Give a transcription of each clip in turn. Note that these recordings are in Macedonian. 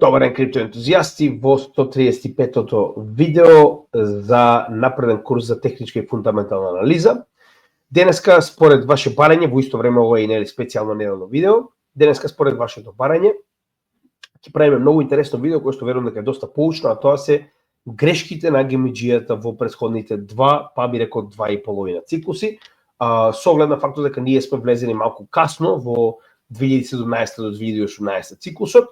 Добар ден, криптоентузијасти, во 135-тото видео за напреден курс за техничка и фундаментална анализа. Денеска, според ваше барање, во исто време ова е нели специјално неделно видео, денеска според вашето барање ќе правиме многу интересно видео кој што верувам дека е доста поучно, а тоа се грешките на гемиџијата во претходните два, па би рекол 2,5 циклуси, со оглед на фактот дека ние сме влезени малку касно во 2017 до 2018 циклусот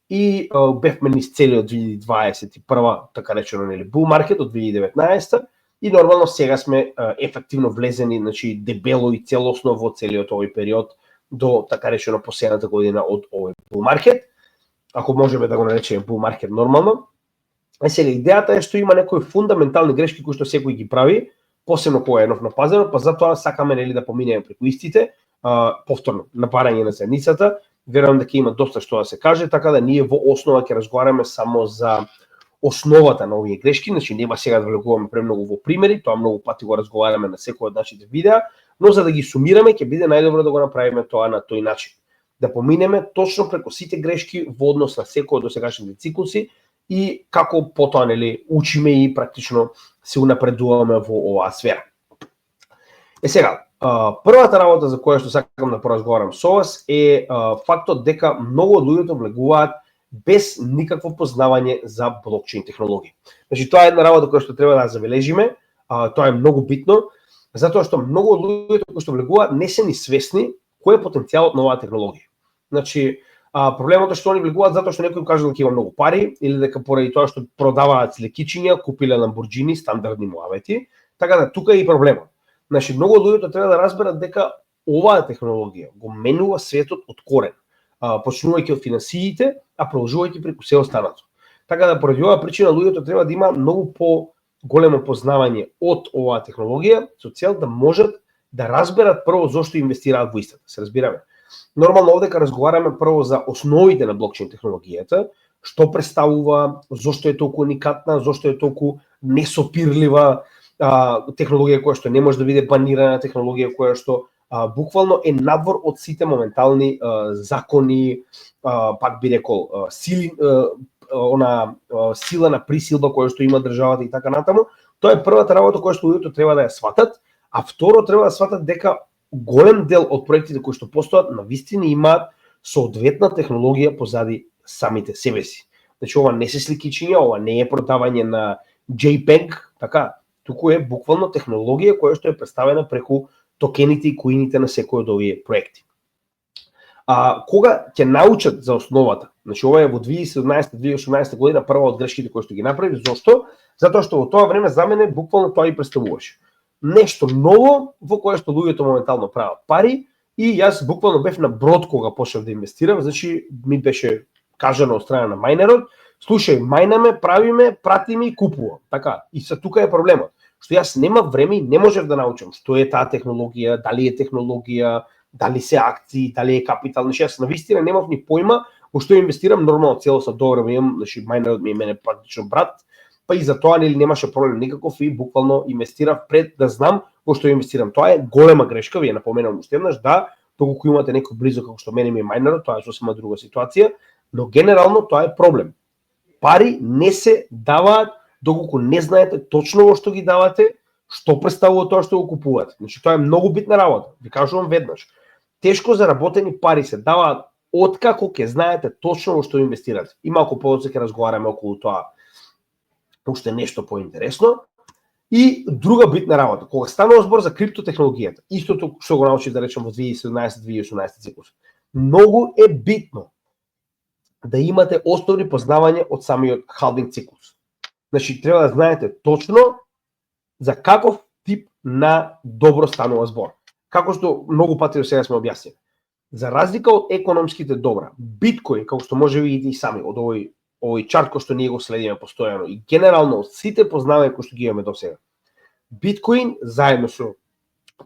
и бевме низ целиот 2021, така речено, нели, bull market од 2019 и нормално сега сме ефективно влезени, значи дебело и целосно во целиот овој период до така речено последната година од овој bull market, ако можеме да го наречеме bull market нормално. Сега идејата е што има некои фундаментални грешки кои што секој ги прави, посебно кога е нов на пазарот, па затоа сакаме нели да поминеме преку истите, повторно на барање на седницата. Верувам дека има доста што да се каже, така да ние во основа ќе разговараме само за основата на овие грешки, значи нема сега да влегуваме премногу во примери, тоа многу пати го разговараме на секој од нашите видеа, но за да ги сумираме ќе биде најдобро да го направиме тоа на тој начин. Да поминеме точно преку сите грешки во однос на секој од досегашните циклуси и како потоа нели учиме и практично се унапредуваме во оваа сфера. Сега, првата работа за која што сакам да поразговарам со вас е фактот дека многу од луѓето влегуваат без никакво познавање за блокчейн технологија. Значи тоа е една работа која што треба да забележиме, тоа е многу битно, затоа што многу од луѓето кои што влегуваат не се ни свесни кој е потенцијалот на оваа технологија. Значи проблемот е што они влегуваат затоа што некој им кажал дека има многу пари или дека поради тоа што продаваат слекичиња, купиле Lamborghini, стандардни муавети, така да тука е и проблемот. Значи, многу од луѓето треба да разберат дека оваа технологија го менува светот од корен, почнувајќи од финансиите, а продолжувајќи преку се останато. Така да поради оваа причина луѓето треба да има многу по-големо познавање од оваа технологија со цел да можат да разберат прво зошто инвестираат во истата. Се разбираме. Нормално овдека разговараме прво за основите на блокчейн технологијата, што представува, зошто е толку уникатна, зошто е толку несопирлива, технологија која што не може да биде банирана, технологија која што буквално е надвор од сите моментални закони, пак би рекол, сила на присилба која што има државата и така натаму. Тоа е првата работа која што луѓето треба да ја сватат, а второ треба да сватат дека голем дел од проектите кои што постојат навистина имаат соодветна технологија позади самите себе си. Значи ова не се сликичиња, ова не е продавање на JPEG, така, туку е буквално технологија која што е представена преку токените и коините на секој од овие проекти. Кога ќе научат за основата, значи ова е во 2017-2018 година прва од грешките кои што ги направи, зошто? Затоа што во тоа време за мене буквално тоа и представуваше нешто ново во кое што луѓето моментално прават пари и јас буквално бев на брод кога почнав да инвестирам, значи ми беше кажано од страна на мајнерот: слушај, мајнаме, правиме, пратиме и купувам. Така, и са тука е проблемот. Што јас нема време и не можев да научам што е таа технологија, дали е технологија, дали се акции, дали е капитал. Значи јас навистина немав ни појма во што инвестирам, нормално целосно добро имам, значи мајнерот ми е мене практично брат, па и за тоа нели немаше проблем никаков и буквално инвестирав пред да знам во што инвестирам. Тоа е голема грешка, ви ја напоменувам уште еднаш, да, доколку имате некој близо како што мене ми е мајнерот, тоа е сосема друга ситуација, но генерално тоа е проблем. Пари не се даваат доколку не знаете точно во што ги давате, што представува тоа што го купувате. Значи тоа е многу битна работа. Ви кажувам веднаш. Тешко заработени пари се даваат откако ќе знаете точно во што инвестирате. И малку подоцна ќе разговараме околу тоа уште нешто поинтересно. И друга битна работа, кога станува збор за криптотехнологијата, истото што го научив да речем во 2017-2018 циклус, многу е битно да имате основни познавања од самиот халвинг циклус. Значи, треба да знаете точно за каков тип на добро станува збор. Како што многу пати до сега сме објаснили. За разлика од економските добра, биткоин, како што може видите и сами од овој чарт кој што ние го следиме постојано и генерално од сите познавања кои што ги имаме до сега, биткоин заедно со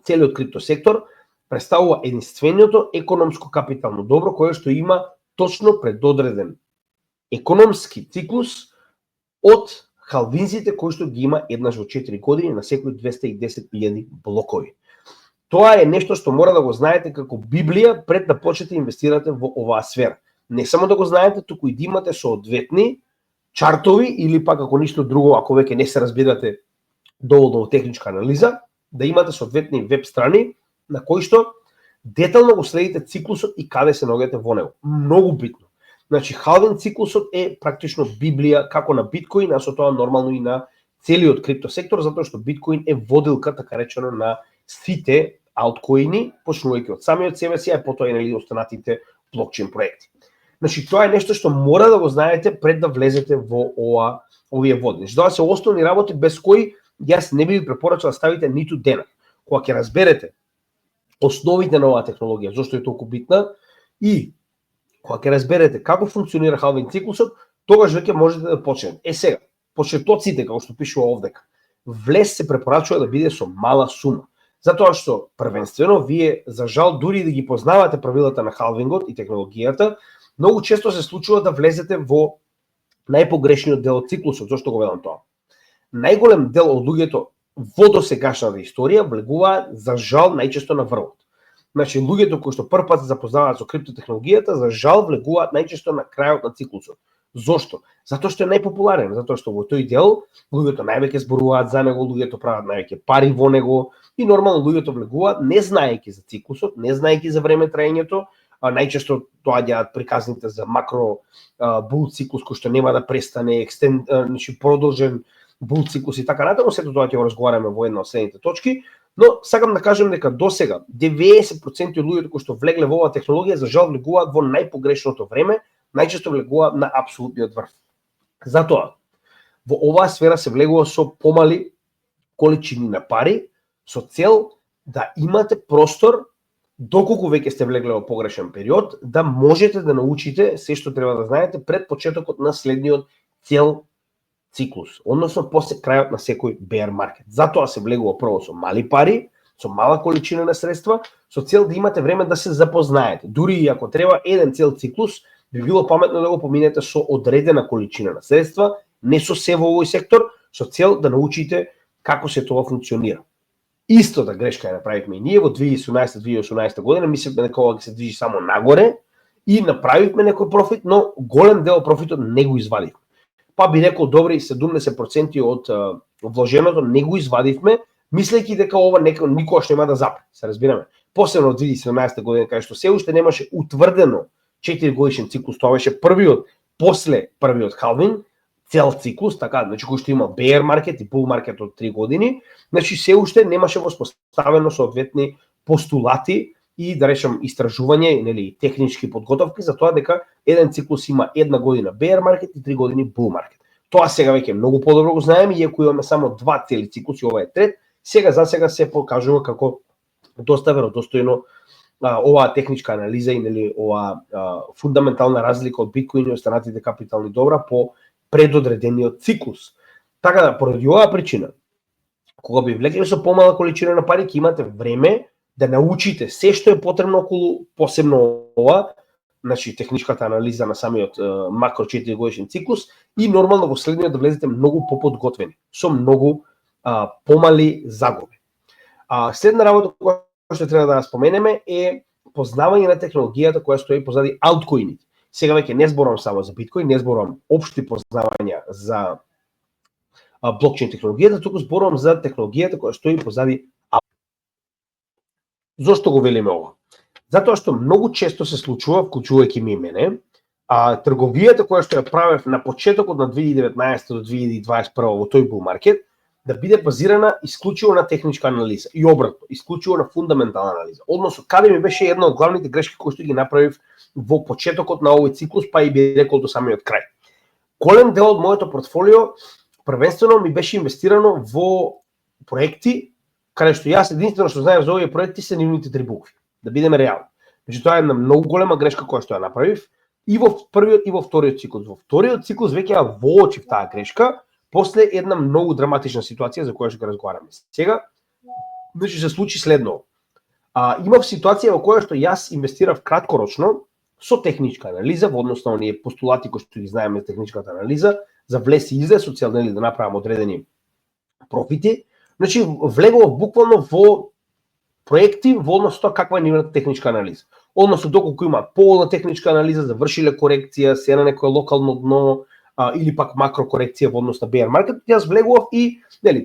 целиот криптосектор представува единственото економско капитално добро кое што има точно предодреден економски циклус од халвинзите кои што ги има еднаш во 4 години на секој 210.000 блокови. Тоа е нешто што мора да го знаете како Библија пред да почнете инвестирате во оваа сфера. не само да го знаете, туку и да имате соодветни чартови или пак ако ништо друго, ако веќе не се разбирате доволно во техничка анализа, да имате соодветни веб страни на кои што детално го следите циклусот и каде се наоѓате во него. Многу битно. Значи, халвинг циклусот е практично библија како на биткоин, а со тоа нормално и на целиот криптосектор, затоа што биткоин е водилка, така речено, на сите алткоини, почнувајќи од самиот себе си, а потоа и останатите блокчейн проекти. Значи, тоа е нешто што мора да го знаете пред да влезете во овие води. Значи, тоа се основни работи без кои јас не би ви препорачал да ставите ниту денар. Кога ќе разберете основите на оваа технологија, зашто е толку битна и кога ќе разберете како функционира халвинг циклусот, тогаш веќе можете да почнете. Сега, почетоците, како што пишува овдека, влез се препорачува да биде со мала сума. Затоа што првенствено вие, за жал, дури да ги познавате правилата на халвингот и технологијата, многу често се случува да влезете во најпогрешниот дел од циклусот. Зошто го велам тоа? Најголем дел од луѓето во досегашната историја влегуваат, за жал, најчесто на врвот. Значи, луѓето кои што прв пат се запознаваат со криптотехнологијата, за жал, влегуваат најчесто на крајот на циклусот. Зошто? Затоа што е најпопуларен, затоа што во тој дел луѓето највеќе зборуваат за него, луѓето прават највеќе пари во него и нормално луѓето влегуваат не знаејќи за циклусот, не знаејќи за време траењето, најчесто доаѓаат приказните за макро бул циклус кој што нема да престане, значи продолжен бул циклус и така натаму, сето тоа ќе го разговараме во една од следните точки, но сакам да кажем дека досега 90% од луѓето кои што влегле во оваа технологија за жал влегуваат во најпогрешното време, најчесто влегуваат на апсолутниот врв. Затоа во оваа сфера се влегува со помали количини на пари со цел да имате простор доколку веќе сте влегле во погрешен период, да можете да научите се што треба да знаете пред почетокот на следниот цел циклус, односно после крајот на секој bear market. Затоа се влегува прво со мали пари, со мала количина на средства, со цел да имате време да се запознаете. Дури и ако треба еден цел циклус, би било паметно да го поминете со одредена количина на средства, не со се во овој сектор, со цел да научите како се тоа функционира. Истата грешка ја направивме и ние во 2017-2018 година, мислевме дека ова ќе се движи само нагоре и направивме некој профит, но голем дел профитот не го извадивме. Па би рекол добри 70% од вложеното не го извадивме, мислејќи дека ова никогаш нема да запре, се разбираме. Посебно од 2017 година, кај што се уште немаше утврдено 4-годишен циклус, тоа беше првиот после првиот халвинг, цел циклус, така, значи кој што има bear market и bull market од 3 години, значи се уште немаше воспоставено соодветни постулати и да речам истражување, нели, технички подготовки за тоа дека еден циклус има 1 година bear market и 3 години bull market. Тоа сега веќе многу подобро го знаеме, иако имаме само 2 цели циклуси, ова е трет, сега за сега се покажува како доста веродостојно оваа техничка анализа и нели оваа фундаментална разлика од биткоин и останатите капитални добра по предодредениот циклус. Така да, поради оваа причина, кога би влегле со помала количина на пари, ќе имате време да научите се што е потребно околу посебно ова, значи техничката анализа на самиот макро 4-годишен циклус и нормално во следниот да влезете многу поподготвени, со многу помали загуби. Следна работа која што треба да споменеме е познавање на технологијата која стои позади алткоините. Сега веќе не зборувам само за биткоин, не зборувам општи познавања за блокчейн технологијата, туку зборувам за технологијата која стои позади. Зошто го велиме ова? Затоа што многу често се случува, вклучувајќи ми мене, трговијата која што ја правев на почетокот на 2019 до 2021 во тој bull market, да биде базирана исклучиво на техничка анализа и обратно, исклучиво на фундаментална анализа. Односно, каде ми беше една од главните грешки кои што ги направив во почетокот на овој циклус, па и би рекол до самиот крај. Голем дел од моето портфолио првенствено ми беше инвестирано во проекти каде што јас единствено што знаев за овие проекти се нивните 3 букви. Да бидеме реални. Значи тоа е една многу голема грешка која што ја направив и во првиот и во вториот циклус. Во вториот циклус веќе ја воочив таа грешка после една многу драматична ситуација за која ќе разговараме сега. Значи се случи следно. Имав ситуација во која што јас инвестирав краткорочно со техничка анализа, во однос на оние постулати кои што ги знаеме за техничката анализа, за влез и излез, со цел да направам одредени профити. Значи влегував буквално во проекти во однос тоа каква е нивната техничка анализа. односно доколку има полна техничка анализа, завршиле корекција, се на некое локално дно или пак макрокорекција во однос на bear market, јас влегував и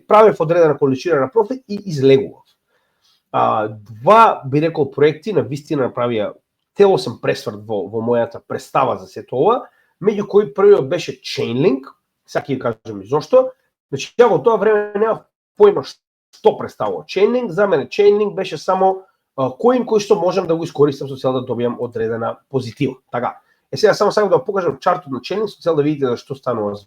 правев одредена количина на профит и излегував. Два би рекол проекти на вистина направија целосен пресврт во мојата представа за сето ова, меѓу кои првиот беше Chainlink, сега ќе кажам и зошто. Значи, ја во тоа време немав појма што представува Chainlink, за мене Chainlink беше само коин кој што можам да го искористам со цел да добијам одредена позитива. Така, сега само сакам да покажам чартот на Chainlink со цел да видите за што станува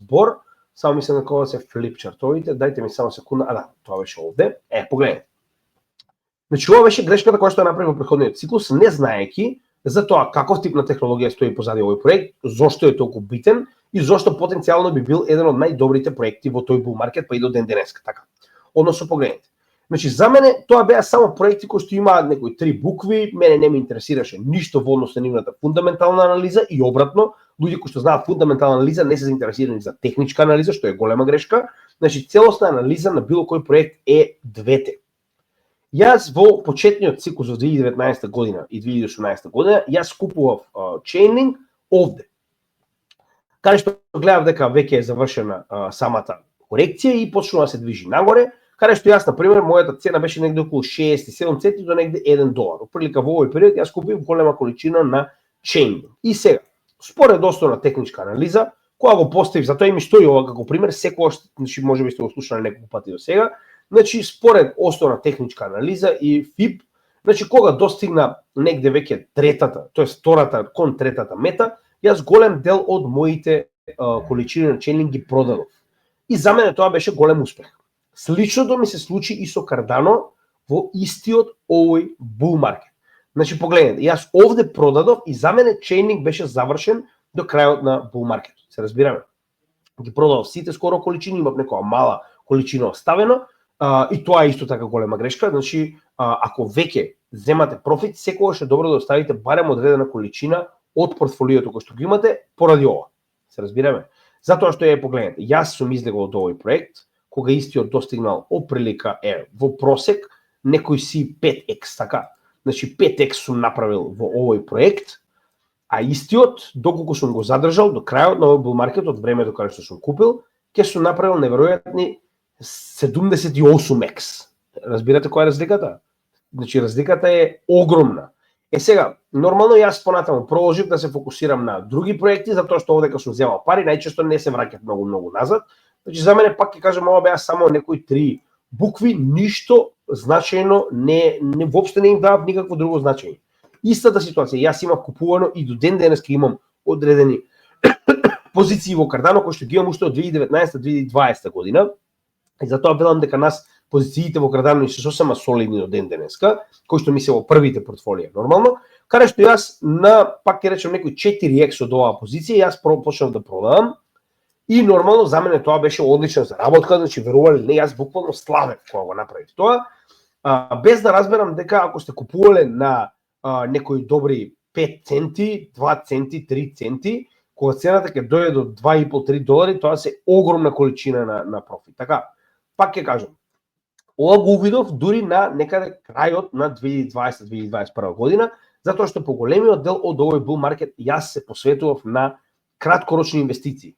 збор. Само мислам на кога се флип чартовите, дајте ми само секунда. Да, тоа беше овде. Погледнете. Значи, ова беше грешката која што направи во претходниот циклус, не знаеки за тоа каков тип на технологија стои позади овој проект, зошто е толку битен и зошто потенцијално би бил еден од најдобрите проекти во тој бул маркет па и до ден денеска. Така. Односно, погледнете. Значи, за мене тоа беа само проекти кои што имаат некои три букви, мене не ме интересираше ништо во однос на нивната фундаментална анализа и обратно, луѓе кои што знаат фундаментална анализа не се заинтересирани за техничка анализа, што е голема грешка. Значи, целосна анализа на било кој проект е двете. Јас во почетниот циклус во 2019 година и 2018 година, јас купував Chainlink овде. Каде што гледав дека веќе е завршена самата корекција и почнува да се движи нагоре, каде што јас, например, мојата цена беше негде околу 67 центи до негде $1. Прилика во овој период јас купив голема количина на Chainlink. И сега, според основна техничка анализа, која го поставив, затоа и ми стои ова како пример, секогаш, значи можеби сте го слушнале неколку пати до сега, значи според основна техничка анализа и FIB, значи кога достигна негде веќе третата, тоест втората кон третата мета, јас голем дел од моите количини на Chainlink ги продадов. И за мене тоа беше голем успех. Сличното ми се случи и со Cardano во истиот овој bull market. Значи погледнете, јас овде продадов и за мене Chainlink беше завршен до крајот на bull market. Се разбираме? Ги продадов сите скоро количини, имав некоја мала количина оставено, и тоа е исто така голема грешка. Значи, ако веќе земате профит, секогаш е добро да оставите барем одредена количина од портфолиото кој што го имате поради ова. Се разбираме? Затоа што погледнете, јас сум излегол од овој проект, кога истиот достигнал оприлика во просек некој си 5x, така. Значи 5x сум направил во овој проект, а истиот, доколку сум го задржал до крајот на овој bull market, од времето кога што сум купил, ќе сум направил неверојатни 78x. Разбирате која е разликата? Значи разликата е огромна. Сега, нормално јас понатаму продолжив да се фокусирам на други проекти, затоа што овде кога сум земал пари, најчесто не се враќат многу назад. Значи за мене пак ќе кажам, ова беа само некои три букви, ништо значајно не воопште не им давав никакво друго значење. Истата ситуација, јас имав купувано и до ден денес имам одредени позиции во Cardano кои што ги имам уште од 2019-2020 година. И затоа велам дека нас позициите во Cardano се сосема солидни до ден денеска, кои што ми се во првите портфолија нормално, каде што јас на пак ќе речем некои 4x од оваа позиција јас почнав да продавам и нормално за мене тоа беше одлична заработка, значи верували не, јас буквално славев кога го направив тоа, без да разберам дека ако сте купувале на некои добри 5 центи, 2 центи, 3 центи, кога цената ќе дојде до $2,5-3, тоа се огромна количина на профит. Така, пак ќе кажам, ова го увидов дури на некаде крајот на 2020-2021 година, затоа што по големиот дел од овој bull market јас се посветував на краткорочни инвестиции.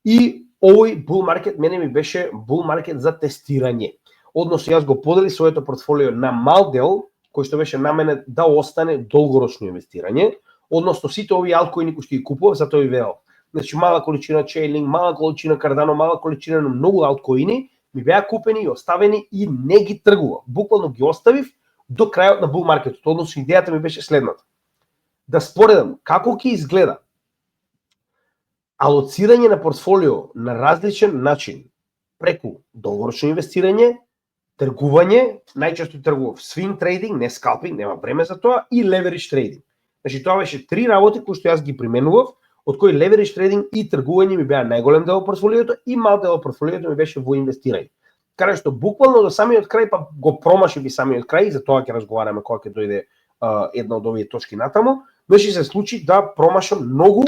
И овој bull market мене ми беше bull market за тестирање. Односно јас го поделив своето портфолио на мал дел, кој што беше на мене да остане долгорочно инвестирање, односно сите овие алткоини кои што ги купував, затоа и велев. Значи мала количина Chainlink, мала количина Cardano, мала количина на многу алткоини ми беа купени и оставени и не ги тргував. Буквално ги оставив до крајот на bull marketот. Односно идејата ми беше следната: да споредам како ќе изгледа алоцирање на портфолио на различен начин преку долгорочно инвестирање, тргување, најчесто тргував swing trading, не scalping, нема време за тоа, и leverage trading. Значи тоа беше три работи кои што јас ги применував, од кои leverage trading и тргување ми беа најголем дел од портфолиото и мал дел од портфолиото ми беше во инвестирање. Каде што буквално до самиот крај па го промашив и самиот крај, за тоа ќе разговараме кога ќе дојде една од овие точки натаму, значи се случи да промашам многу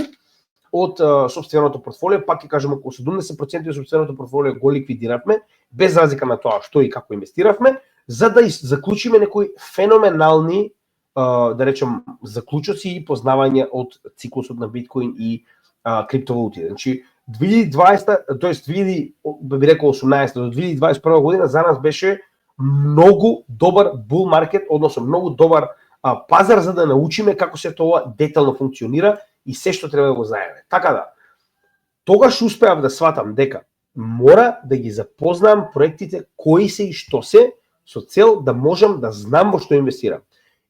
од сопственото портфолио, пак ќе кажам околу 70% од сопственото портфолио го ликвидиравме, без разлика на тоа што и како инвестиравме, за да заклучиме некои феноменални да речем, заклучоци и познавање од циклусот на биткоин и криптовалути. Значи 2020, тоест би рекол 18 до 2021 година за нас беше многу добар бул маркет, односно многу добар пазар за да научиме како се тоа детално функционира и се што треба да го знаеме. Така да, тогаш успеав да сватам дека мора да ги запознам проектите кои се и што се, со цел да можам да знам во што инвестирам.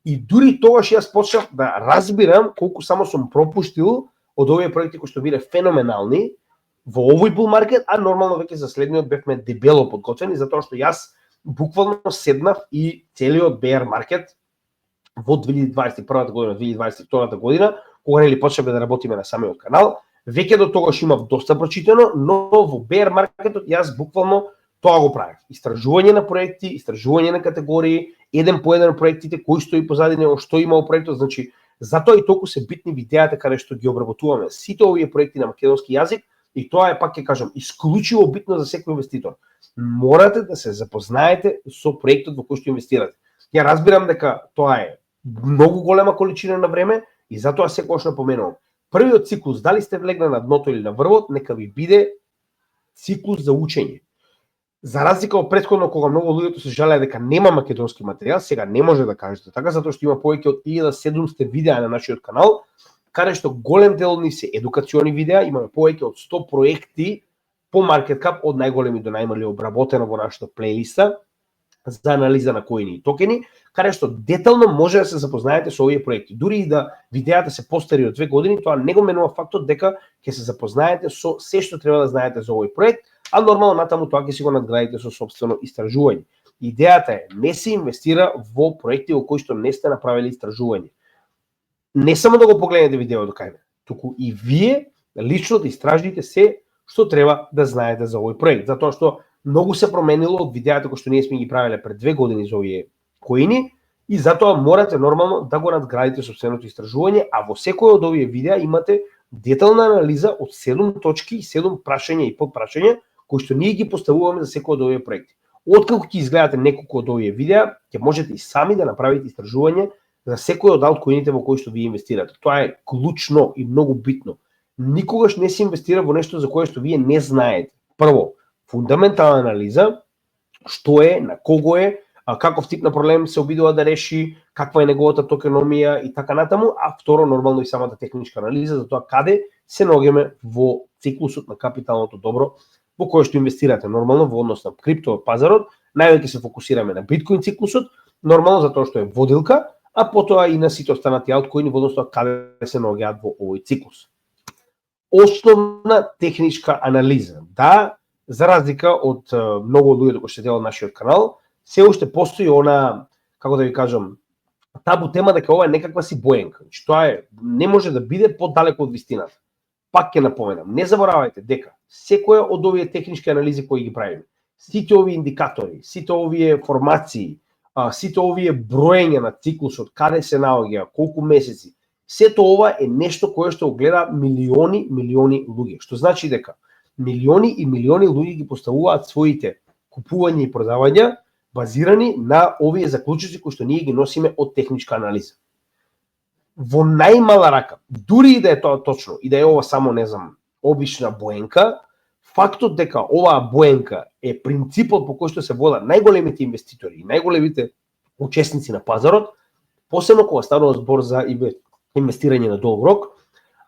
И дури тогаш јас почнав да разбирам колку само сум пропуштил од овие проекти кои што биле феноменални во овој бул маркет, а нормално веќе за следниот бевме дебело подготвени, затоа што јас буквално седнав и целиот bear маркет во 2021 година, 2022 година, кога нели почнавме да работиме на самиот канал, веќе до тогаш имав доста прочитано, но во bear маркетот јас буквално тоа го правев. Истражување на проекти, истражување на категории, еден по еден проектите, кој стои позади него, што има во проектот, значи затоа и толку се битни видеата каде што ги обработуваме сите овие проекти на македонски јазик, и тоа е, пак ќе кажам, исклучиво битно за секој инвеститор. Морате да се запознаете со проектот во кој што инвестирате. Ја разбирам дека тоа е многу голема количина на време и затоа секогаш напоменувам. Првиот циклус, дали сте влегна на дното или на врвот, нека ви биде циклус за учење. За разлика од претходно кога многу луѓето се жалеа дека нема македонски материјал, сега не може да кажете така, затоа што има повеќе од 1700 видеа на нашиот канал, каде што голем дел од нив се едукациони видеа, имаме повеќе од 100 проекти по маркет кап од најголеми до најмали обработено во нашата плейлиста за анализа на коини и токени, каде што детално може да се запознаете со овие проекти. Дури и да видеата се постари од 2 години, тоа не го менува фактот дека ќе се запознаете со се што треба да знаете за овој проект, а нормално натаму тоа ќе си го надградите со сопствено истражување. Идејата е не се инвестира во проекти во кои што не сте направили истражување. Не само да го погледнете видео до кај, туку и вие лично да истражите се што треба да знаете за овој проект, затоа што многу се променило од видеата кои што ние сме ги правеле пред 2 години за овие коини и затоа морате нормално да го надградите сопственото истражување, а во секој од овие видеа имате детална анализа од 7 точки и 7 прашања и подпрашања кои што ние ги поставуваме за секој од овие проекти. Откако ќе изгледате неколку од овие видеа, ќе можете и сами да направите истражување за секој од алткоините во кои што ви инвестирате. Тоа е клучно и многу битно. Никогаш не се инвестира во нешто за кое што вие не знаете. Прво, фундаментална анализа, што е, на кого е, каков тип на проблем се обидува да реши, каква е неговата токеномија и така натаму, а второ, нормално и самата техничка анализа за тоа каде се наоѓаме во циклусот на капиталното добро во кое што инвестирате. Нормално во однос на крипто пазарот, највеќе се фокусираме на биткоин циклусот, нормално затоа што е водилка, а потоа и на сите останати алткоини во однос на каде се наоѓаат во овој циклус. Основна техничка анализа. Да, за разлика од многу луѓе кои што следат нашиот канал, се уште постои она, како да ви кажам, табу тема дека ова е некаква си боенка. Што е, не може да биде подалеку од вистината. Пак ќе напоменам, не заборавајте дека секоја од овие технички анализи кои ги правиме, сите овие индикатори, сите овие формации, сите овие броења на циклусот, каде се наоѓа, колку месеци, сето ова е нешто кое што го гледа милиони луѓе. Што значи дека милиони и милиони луѓе ги поставуваат своите купувања и продавања базирани на овие заклучоци кои што ние ги носиме од техничка анализа. Во најмала рака, дури и да е тоа точно, и да е ова само, не знам, обична боенка, фактот дека оваа боенка е принципот по кој што се водат најголемите инвеститори и најголемите учесници на пазарот, посебно кога станува збор за инвестирање на долг рок,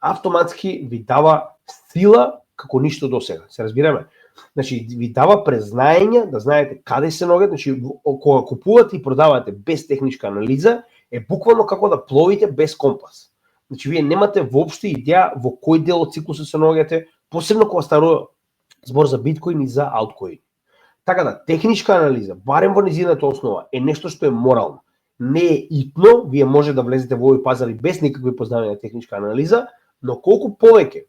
автоматски ви дава сила како ништо досега. Се разбираме? Значи, ви дава презнаење да знаете каде се наоѓаат, значи кога купувате и продавате без техничка анализа, е буквално како да пловите без компас. Значи, вие немате воопшто идеја во кој дел од циклусот се наоѓате, посебно кога станува збор за биткоин и за алткоин. Така да, техничка анализа, барем во низината основа, е нешто што е морално. Не е итно, вие може да влезете во овој пазар и без никакви познавања на техничка анализа, но колку повеќе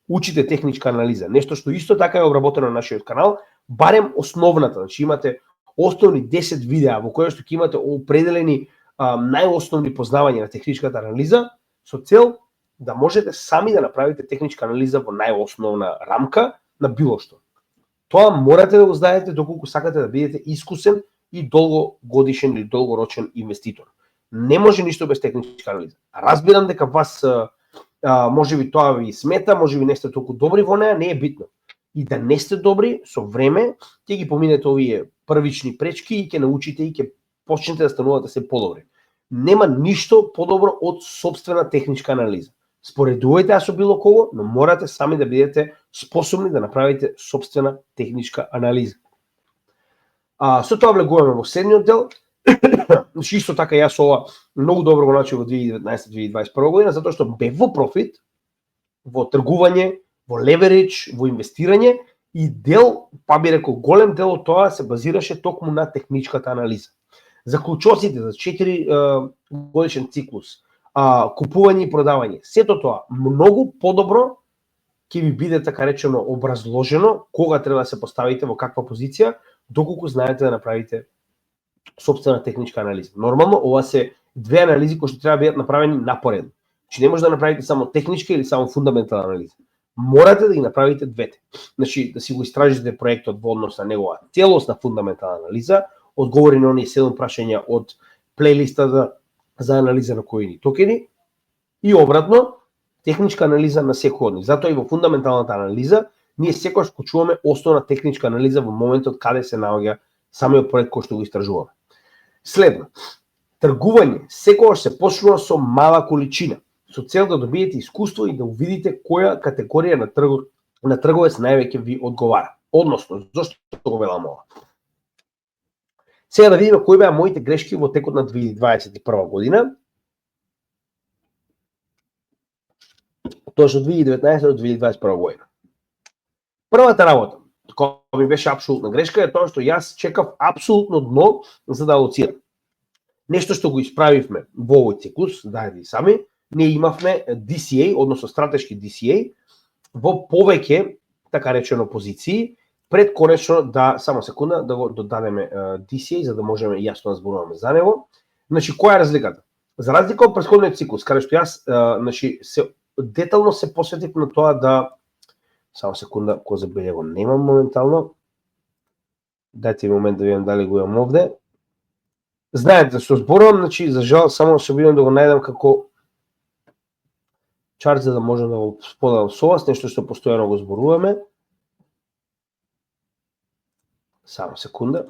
учите техничка анализа, нешто што исто така е обработено на нашиот канал, барем основната, значи имате основни 10 видеа во кои што ќе имате определени најосновни познавања на техничката анализа, со цел да можете сами да направите техничка анализа во најосновна рамка на било што. Тоа морате да го знаете доколку сакате да бидете искусен и долгогодишен или долгорочен инвеститор. Не може ништо без техничка анализа. Разбирам дека вас можеби тоа ви смета, можеби не сте толку добри во неа, не е битно. И да не сте добри, со време ќе ги поминете овие првични пречки и ќе научите и ќе почнете да станувате се подобри. Нема ништо подобро од сопствена техничка анализа. Споредувајте ја со било кого, но морате сами да бидете способни да направите сопствена техничка анализа. Со тоа влегуваме во следниот дел. Значи, исто така јас ова многу добро го научив во 2019-2021 година, затоа што бев во профит, во тргување, во леверидж, во инвестирање и дел, па би рекол голем дел од тоа се базираше токму на техничката анализа. Заклучоците за 4 годишен циклус, купување и продавање, сето тоа многу подобро ќе ви биде така речено образложено кога треба да се поставите во каква позиција, доколку знаете да направите сопствена техничка анализа. Нормално ова се две анализи кои што треба да бидат направени напоредно. Значи не може да направите само техничка или само фундаментална анализа. Морате да ги направите двете. Значи да си го истражите проектот во однос на негова целосна фундаментална анализа, одговори на оние 7 прашања од плейлиста за анализа на коини токени и обратно техничка анализа на секој од нив. Затоа и во фундаменталната анализа ние секогаш вклучуваме основна техничка анализа во моментот каде се наоѓа самиот проект кој што го истражуваме. Следно, тргување секогаш се почнува со мала количина, со цел да добиете искуство и да увидите која категорија на трговец највеќе ви одговара. Односно, зошто го велам ова? Сега да видиме кои беа моите грешки во текот на 2021 година. Точно 2019 до 2021 година. Првата работа, која ми беше апсолутна грешка, е тоа што јас чекав апсолутно дно за да алоцирам. Нешто што го исправивме во овој циклус, дајте и сами, ние имавме DCA, односно стратешки DCA, во повеќе, така речено, позиции, пред конечно да, само секунда, да го додадеме DCA, за да можеме јасно да зборуваме за него. Значи, која е разликата? За разлика од претходниот циклус, каде што јас детално се посветив на тоа да... Само секунда, кој забелја го немам моментално. Дайте ми момент да видам дали го имам овде. Знаете што зборувам, значи, за жал, само се обидам да го најдам како чарт за да можам да го споделам со вас, нешто што постојано го зборуваме. Само секунда.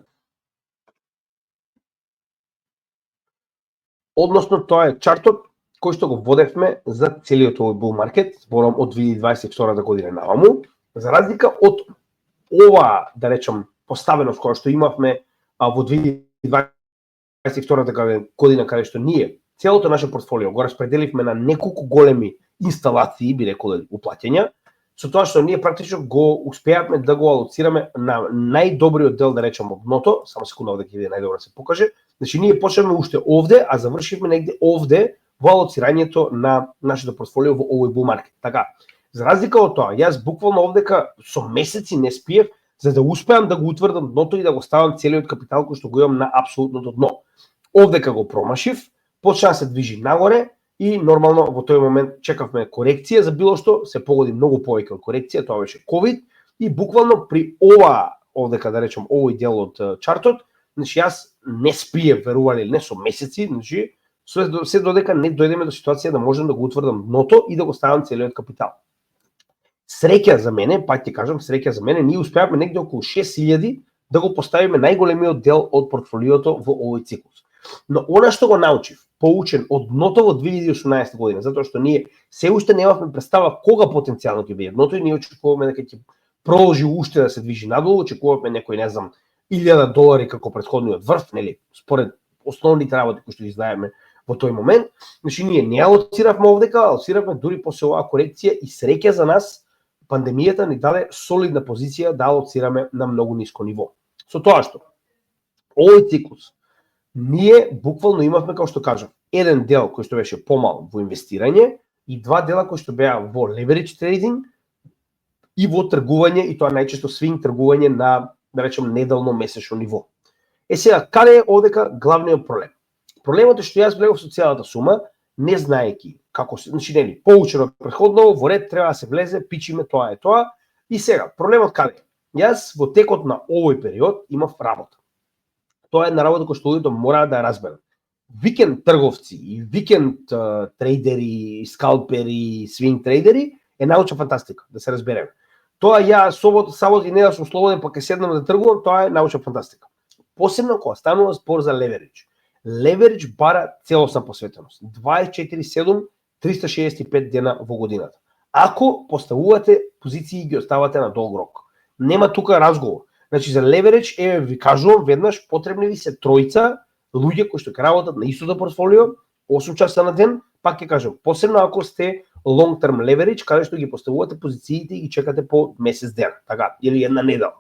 Односно, тоа е чартот кој што го водевме за целиот овој bull market, зборам од 2022 година наваму, за разлика од ова, да речам, поставеност која што имавме во 2022 година, каде што ние целото наше портфолио го распределивме на неколку големи инсталации, би рекол, уплаќања, со тоа што ние практично го успеавме да го алоцираме на најдобриот дел, да речам, од дното, само секунда овде ќе биде најдобро да се покаже. Значи ние почнавме уште овде, а завршивме негде овде во алоцирањето на нашето портфолио во овој bull market. Така, за разлика од тоа, јас буквално овдека со месеци не спиев за да успеам да го утврдам дното и да го ставам целиот капитал кој што го имам на апсолутното дно. Овдека го промашив, почна да се движи нагоре и нормално во тој момент чекавме корекција за било што, се погоди многу повеќе од корекција, тоа беше COVID и буквално при ова овдека да речем овој дел од чартот, значи јас не спиев, верували или не, со месеци, значи се додека не дојдеме до ситуација да можам да го утврдам дното и да го ставам целиот капитал. Среќа за мене, пак ти кажам, среќа за мене, ние успеавме негде околу 6000 да го поставиме најголемиот дел од портфолиото во овој циклус. Но она што го научив, поучен од дното во 2018 година, затоа што ние се уште немавме представа кога потенцијално ќе биде дното и ние очекуваме дека ќе продолжи уште да се движи надолу, очекуваме некој, не знам, $1000 како претходниот врв, нели, според основните работи кои што ги знаеме во тој момент. Значи ние не алоциравме овдека, алоциравме дури после оваа корекција и среќа за нас пандемијата ни даде солидна позиција да алоцираме на многу ниско ниво. Со тоа што овој циклус ние буквално имавме, како што кажав, еден дел кој што беше помал во инвестирање и два дела кои што беа во leverage trading и во тргување, и тоа најчесто свинг тргување на, да речем, неделно месечно ниво. Сега, каде е овдека главниот проблем? Проблемот е што јас влегов со целата сума, не знаеки како се, значи нели, поучено претходно, во ред треба да се влезе, пичиме, тоа е тоа. И сега, проблемот каде? Јас во текот на овој период имав работа. Тоа е една работа која што луѓето мора да ја разберат. викенд трговци и викенд трейдери, скалпери, свинг трейдери е научна фантастика, да се разбереме. Тоа ја сабот и недела сум слободен, па ќе седнам да тргувам, тоа е научна фантастика. Посебно кога станува спор за леверидж. Леверидж бара целосна посветеност. 24/7, 365 дена во годината. Ако поставувате позиции и ги оставате на долг рок. Нема тука разговор. Значи за леверидж, ви кажувам веднаш, потребни ви се тројца луѓе кои што ќе работат на истото портфолио, 8 часа на ден, пак ќе кажам, посебно ако сте long term leverage, каде што ги поставувате позициите и ги чекате по месец ден, така, или една недела.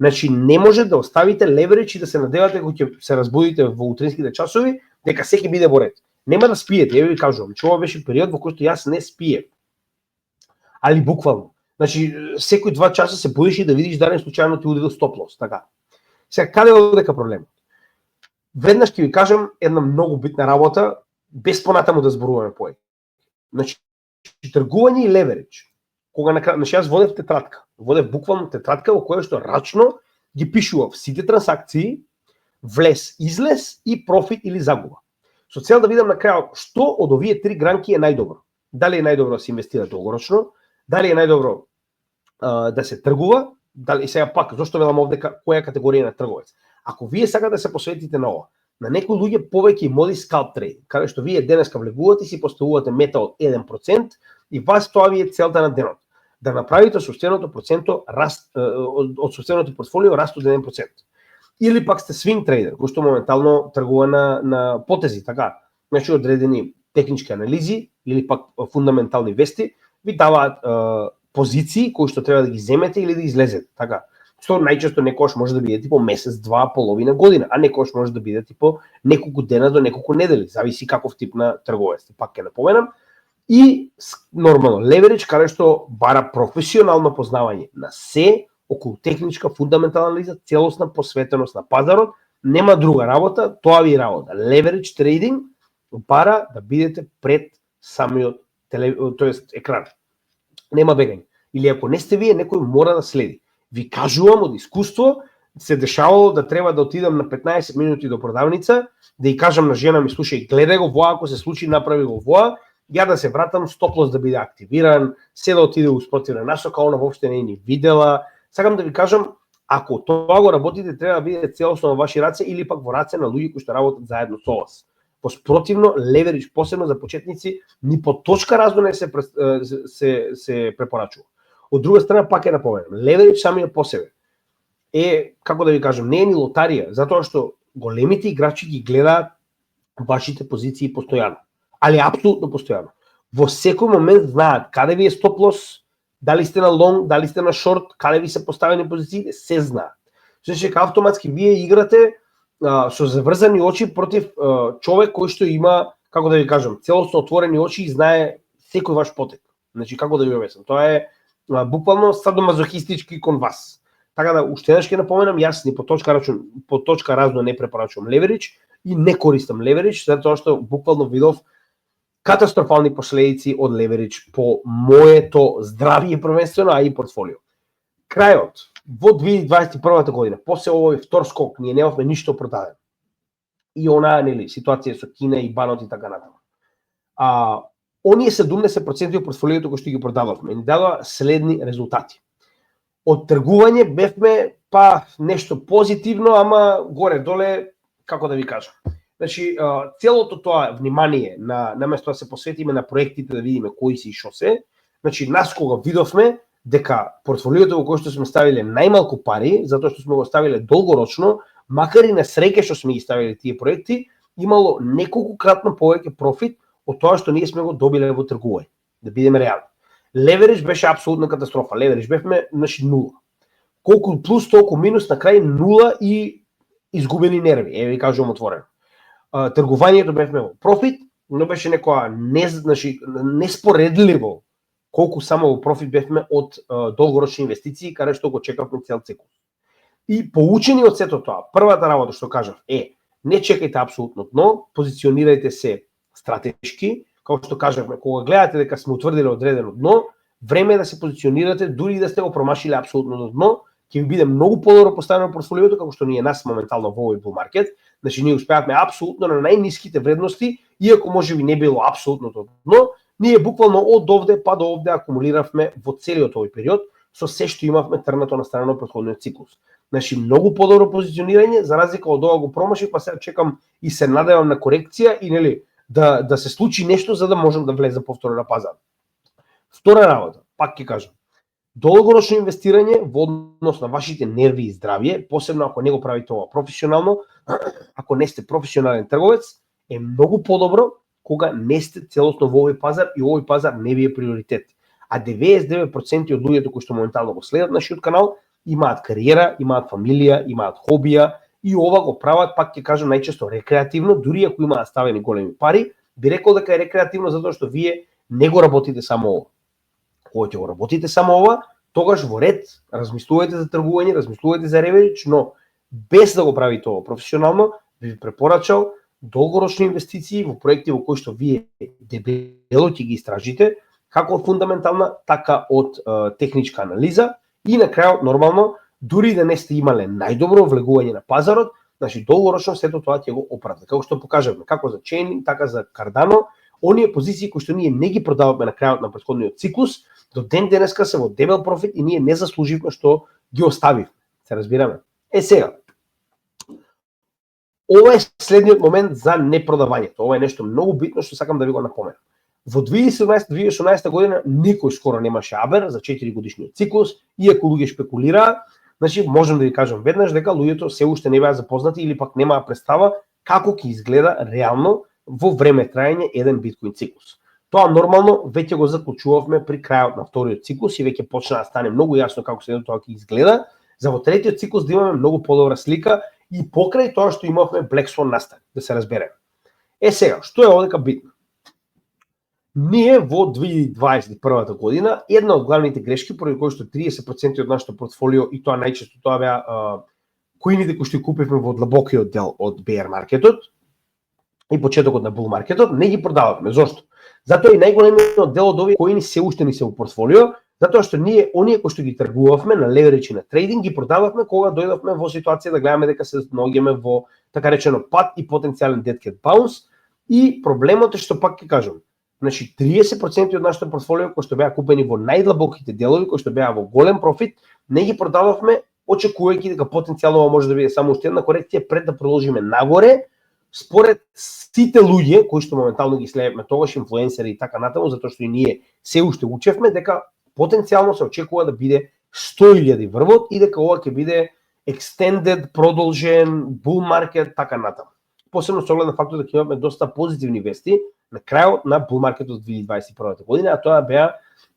Значи не може да оставите leverage и да се надевате кога ќе се разбудите во утринските часови дека секи биде во ред. Нема да спиете, ви кажувам, че ова беше период во кој што јас не спие. Али буквално. Значи секој 2 часа се будиш и да видиш дали случајно ти удари стоп лос, така. Сега каде одека проблемот? Веднаш ќе ви кажам една многу битна работа, без понатаму да зборуваме поеќе. Значи, тргување и леверидж. Кога значи јас водев тетрадка, буквално тетрадка во која што рачно ги пишував сите трансакции, влез, излез и профит или загуба. Со цел да видам на крај што од овие 3 гранки е најдобро. Дали е најдобро да се инвестира долгорочно, дали е најдобро да се тргува, дали сега пак зошто велам овде која категорија на трговец. Ако вие сакате да се посветите на ова, на некои луѓе повеќе им оди скалп трейд, каде што вие денеска влегувате и си поставувате мета од 1% и вас тоа ви е целта на денот. Да направите собственото проценто раст од собственото портфолио раст од 1%. Или пак сте свинг трейдер, кој што моментално тргува на потези, така. Значи одредени технички анализи или пак фундаментални вести ви даваат позиции кои што треба да ги земете или да излезете, така. Што најчесто некош може да биде типо месец, два, половина година, а некош може да биде типо неколку дена до неколку недели, зависи каков тип на трговец. Пак ќе напоменам. И нормално леверидж каде што бара професионално познавање на се околу техничка фундаментална анализа, целосна посветеност на пазарот, нема друга работа, тоа ви е работа. Леверидж трейдинг бара да бидете пред самиот екран. Нема бегање. Или ако не сте вие, некој мора да следи. Ви кажувам од искуство, се дешавало да треба да отидам на 15 минути до продавница, да ја кажам на жена ми, слушај, гледај го воа, ако се случи, направи го воа, ја да се вратам, стоп-лос да биде активиран, се да отиде у спротивна насока, она воопште не ни видела. Сакам да ви кажам, ако тоа го работите, треба да биде целосно во ваши раце или пак во раце на луѓе кои што работат заедно со вас. Поспротивно, леверидж, посебно за почетници, ни по точка разно не се препорачува. Од друга страна, пак е напоменам, леверидж самиот по себе е, како да ви кажам, не е ни лотарија, затоа што големите играчи ги гледаат вашите позиции постојано, али апсолутно постојано. Во секој момент знаат каде ви е стоп лос, дали сте на лонг, дали сте на шорт, каде ви се поставени позициите, се знаат. Значи, автоматски вие играте со заврзани очи против човек кој што има, како да ви кажам, целосно отворени очи и знае секој ваш потек. Значи, како да ви обяснам, тоа е буквално садомазохистички кон вас. Така да, уште еднаш ќе напоменам, јас ни по точка разно не препорачувам леверидж и не користам леверидж, затоа што буквално видов катастрофални последици од леверидж по моето здравје првенствено, а и портфолио. Крајот, во 2021 година, после овој втор скок, ние немавме ништо продадено. И онаа, нели, ситуација со Кина и банот и така натаму. Оние 70% од портфолиото кои што ги продававме ни дава следни резултати. Од тргување бевме па нешто позитивно, ама горе-доле, како да ви кажам. Значи, целото тоа внимание наместо да се посветиме на проектите да видиме кои се и шо се, значи нас кога видовме дека портфолиото во кое што сме ставиле најмалку пари, затоа што сме го ставиле долгорочно, макар и на среќа што сме ги ставиле тие проекти, имало неколку кратно повеќе профит од тоа што ние сме го добиле во тргување. Да бидеме реални. Леверидж беше апсолутна катастрофа. Леверидж бевме значи нула. Колку плюс, толку минус, на крај нула и изгубени нерви. Ви кажувам отворено. Тргувањето бевме во профит, но беше некоја неспоредливо колку само во профит бевме од долгорочни инвестиции, каде што го чекавме цел циклус. И поучени од сето тоа, првата работа што кажав е, не чекајте апсолутно дно, позиционирајте се стратешки, како што кажавме, кога гледате дека сме утврдиле одредено дно, време е да се позиционирате, дури и да сте го промашиле апсолутно до дно, ќе ви биде многу подобро поставено портфолиото како што ни е нас моментално во овој bull market. Значи ние успеавме апсолутно на најниските вредности, иако можеби не било апсолутното дно, ние буквално од овде па до овде акумулиравме во целиот овој период со се што имавме трнато на страна од претходниот циклус. Значи многу подобро позиционирање, за разлика од ова го промашив, па сега чекам и се надевам на корекција и нели да се случи нешто за да можам да влезам повторно на пазар. Втора работа, пак ќе кажам, долгорочно инвестирање во однос на вашите нерви и здравје, посебно ако не го правите ова професионално, ако не сте професионален трговец, е многу подобро кога не сте целосно во овој пазар и овој пазар не ви е приоритет. А 99% од луѓето кои што моментално го следат нашиот канал имаат кариера, имаат фамилија, имаат хобија и ова го прават, пак ќе кажам, најчесто рекреативно, дури ако имаат ставени големи пари, би рекол дека е рекреативно затоа што вие не го работите само ова. Кога ќе го работите само ова, тогаш во ред размислувајте за тргување, размислувајте за реверидж, но без да го правите ова професионално, би препорачал долгорочни инвестиции во проекти во кои што вие дебело ќе ги истражите, како од фундаментална, така од техничка анализа и на крајот нормално, дури да не сте имале најдобро влегување на пазарот, значи долгорочно сето тоа ќе го оправда. Како што покажавме, како за Chain, така за Cardano, оние позиции кои што ние не ги продаваме на крајот на претходниот циклус, до ден денеска се во дебел профит и ние не заслуживме што ги оставивме. Се разбираме? Сега, ова е следниот момент за непродавањето. Ова е нешто многу битно што сакам да ви го напоменам. Во 2017-2018 година никој скоро немаше абер за 4 годишниот циклус, иако луѓе шпекулираа, значи можам да ви кажам веднаш дека луѓето се уште не беа запознати или пак немаа представа како ќе изгледа реално во време траење еден биткоин циклус. Тоа нормално веќе го заклучувавме при крајот на вториот циклус и веќе почна да стане многу јасно како се тоа ќе изгледа, за во третиот циклус да имаме многу подобра слика и покрај тоа што имавме Black Swan настан, да се разбереме. Сега, што е овдека битно? Ние во 2021 година, една од главните грешки, поради кои што 30% од нашето портфолио, и тоа најчесто тоа беа коините кои што купивме во длабокиот дел од bear маркетот и почетокот на bull маркетот, не ги продававме. Зошто? Затоа и најголемиот дел од овие коини се уште ни се во портфолио, затоа што ние оние кои што ги тргувавме на леверидж и на трейдинг ги продававме кога дојдовме во ситуација да гледаме дека се наоѓаме во така речено пат и потенцијален dead cat bounce, и проблемот е што пак ќе кажам, значи 30% од нашето портфолио кои што беа купени во најдлабоките делови, кои што беа во голем профит, не ги продававме очекувајќи дека потенцијално може да биде само уште една корекција пред да продолжиме нагоре, според сите луѓе кои што моментално ги следевме тогаш, инфлуенсери и така натаму, затоа што и ние се уште учевме дека потенцијално се очекува да биде 100.000 врвот и дека ова ќе биде extended, продолжен, bull market, така натаму. Посебно со оглед на фактот дека имаме доста позитивни вести на крајот на bull marketот 2021 година, а тоа беа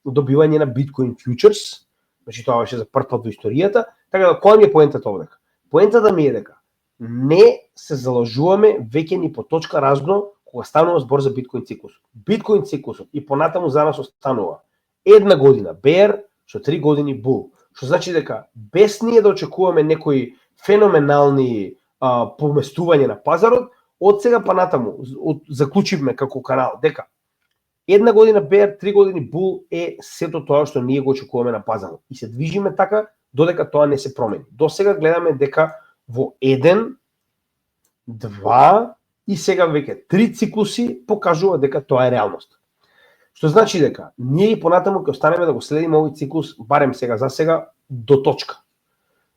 добивање на Bitcoin futures, значи тоа беше за прв пат во историјата, така да која ми е поентата овдека? Поентата ми е дека не се залажуваме веќе ни по точка разно кога станува збор за Bitcoin циклусот. Bitcoin циклусот и понатаму за нас останува една година bear со 3 години bull, што значи дека без ние да очекуваме некои феноменални поместување на пазарот, од сега па натаму заклучивме како канал дека една година bear, 3 години bull е сето тоа што ние го очекуваме на пазарот. И се движиме така додека тоа не се промени. До сега гледаме дека во 1, 2 и сега веќе 3 циклуси покажува дека тоа е реалност. Што значи дека ние и понатаму ќе останеме да го следиме овој циклус, барем сега за сега, до точка.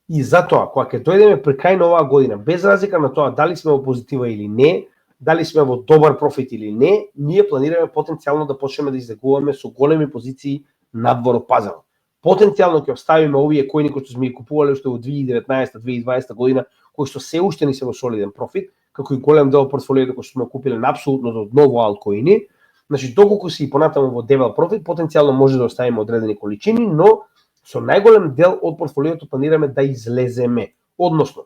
И затоа, кога ќе дојдеме при крај на оваа година, без разлика на тоа дали сме во позитива или не, дали сме во добар профит или не, ние планираме потенцијално да почнеме да излегуваме со големи позиции надвор од пазарот. Потенцијално ќе оставиме овие коини кои што сме ги купувале уште во 2019-2020 година, кои што се уште не се во солиден профит, како и голем дел од портфолиото кои што сме купиле на апсолутно дно во алткоини. Значи, доколку си и понатаму во дебел профит, потенцијално може да оставиме одредени количини, но со најголем дел од портфолиото планираме да излеземе. Односно,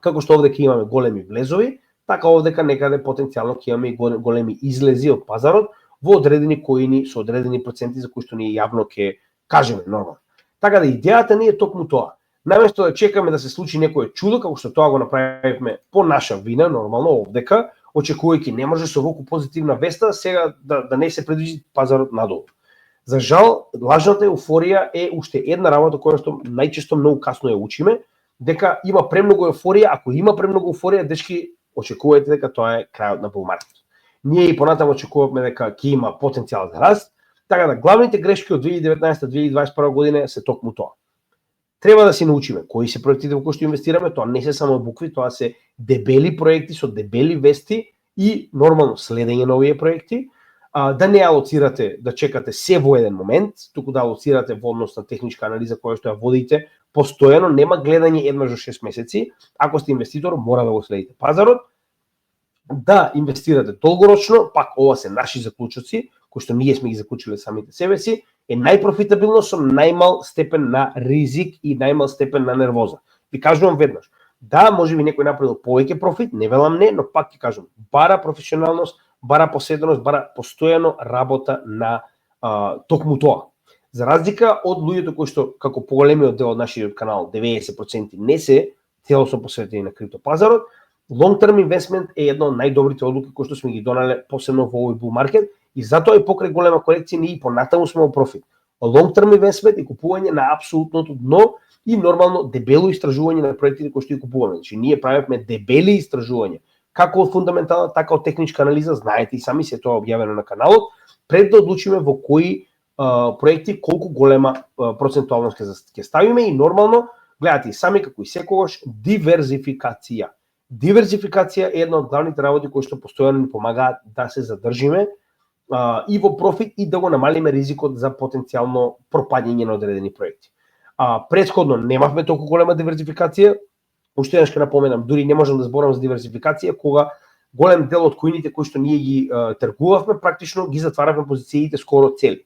како што овде ќе имаме големи влезови, така овдека некаде потенцијално ќе имаме и големи излези од пазарот во одредени коини со одредени проценти за кои што ние јавно ќе кажеме нормално. Така да идејата ни е токму тоа. Наместо да чекаме да се случи некое чудо, како што тоа го направивме по наша вина, нормално овдека, очекувајќи не може со волку позитивна веста сега да не се предвижи пазарот надолу. За жал, лажната еуфорија е уште една работа која што најчесто многу касно ја учиме, дека има премногу еуфорија, ако има премногу еуфорија, дечки, очекувајте дека тоа е крајот на bull market. Ние и понатаму очекуваме дека ќе има потенцијал за раст, така да главните грешки од 2019-2021 година се токму тоа. Треба да се научиме кои се проектите во кои што инвестираме, тоа не се само букви, тоа се дебели проекти со дебели вести и нормално следење на овие проекти, да не алоцирате, да чекате се во еден момент, туку да алоцирате во однос на техничка анализа која што ја водите постојано, нема гледање еднаш до 6 месеци. Ако сте инвеститор, мора да го следите пазарот, да инвестирате долгорочно, пак ова се наши заклучоци, кои што ние сме ги заклучиле самите себе си, е најпрофитабилно со најмал степен на ризик и најмал степен на нервоза. Ви кажувам веднаш, да, можеби некој направил повеќе профит, не велам не, но пак ќе кажам, бара професионалност, бара посветеност, бара постојано работа на токму тоа. За разлика од луѓето кои што, како поголемиот дел од нашиот канал, 90% не се целосно посветени на криптопазарот, long-term investment е една од најдобрите одлуки кои што сме ги донале посебно во овој bull market и затоа и покрај голема корекција ние и понатаму сме во профит. Long-term investment и купување на апсолутното дно и нормално дебело истражување на проектите кои што ги купуваме. Значи ние правевме дебели истражувања, како од фундаментална, така од техничка анализа, знаете и сами се тоа објавено на каналот, пред да одлучиме во кои проекти колку голема процентуалност ќе ставиме и нормално, гледате и сами како и секогаш, диверзификација. Диверзификација е една од главните работи кои што постојано ни помагаат да се задржиме и во профит и да го намалиме ризикот за потенцијално пропаѓање на одредени проекти. Претходно немавме толку голема диверзификација. Уште еднаш ќе напоменам, дури не можам да зборам за диверсификација кога голем дел од коините кои што ние ги тргувавме, практично ги затваравме позициите скоро цели.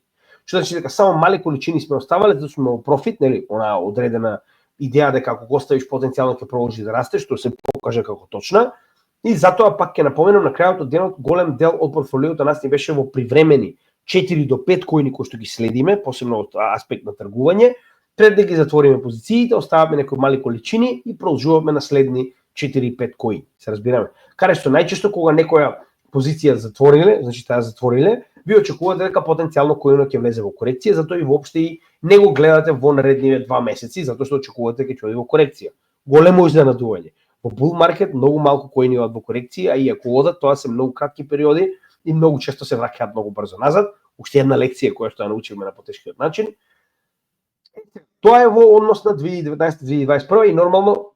Што значи дека само мали количини сме оставале, за да сме во профит, нели, она одредена идеја дека ако го ставиш потенцијално ќе продолжи да расте, што се покаже како точна. И затоа пак ќе напоменам на крајот од денот голем дел од портфолиото нас ни беше во привремени 4 до 5 коини кои што ги следиме, посебно од аспект на тргување. Пред да ги затвориме позициите, оставаме некои мали количини и продолжуваме на следни 4-5 кои. Се разбираме. Каде што најчесто кога некоја позиција затвориле, значи таа затвориле, ви очекувате дека потенцијално којно ќе влезе во корекција, затоа и воопште и не го гледате во наредниве 2 месеци, затоа што очекувате дека ќе оди во корекција. Големо изненадување. Во bull market многу малку коини одат во корекција, а и ако одат, тоа се многу кратки периоди и многу често се враќаат многу брзо назад. Уште една лекција која што ја научивме на потешкиот начин. Тоа е во однос на 2019-2021 и нормално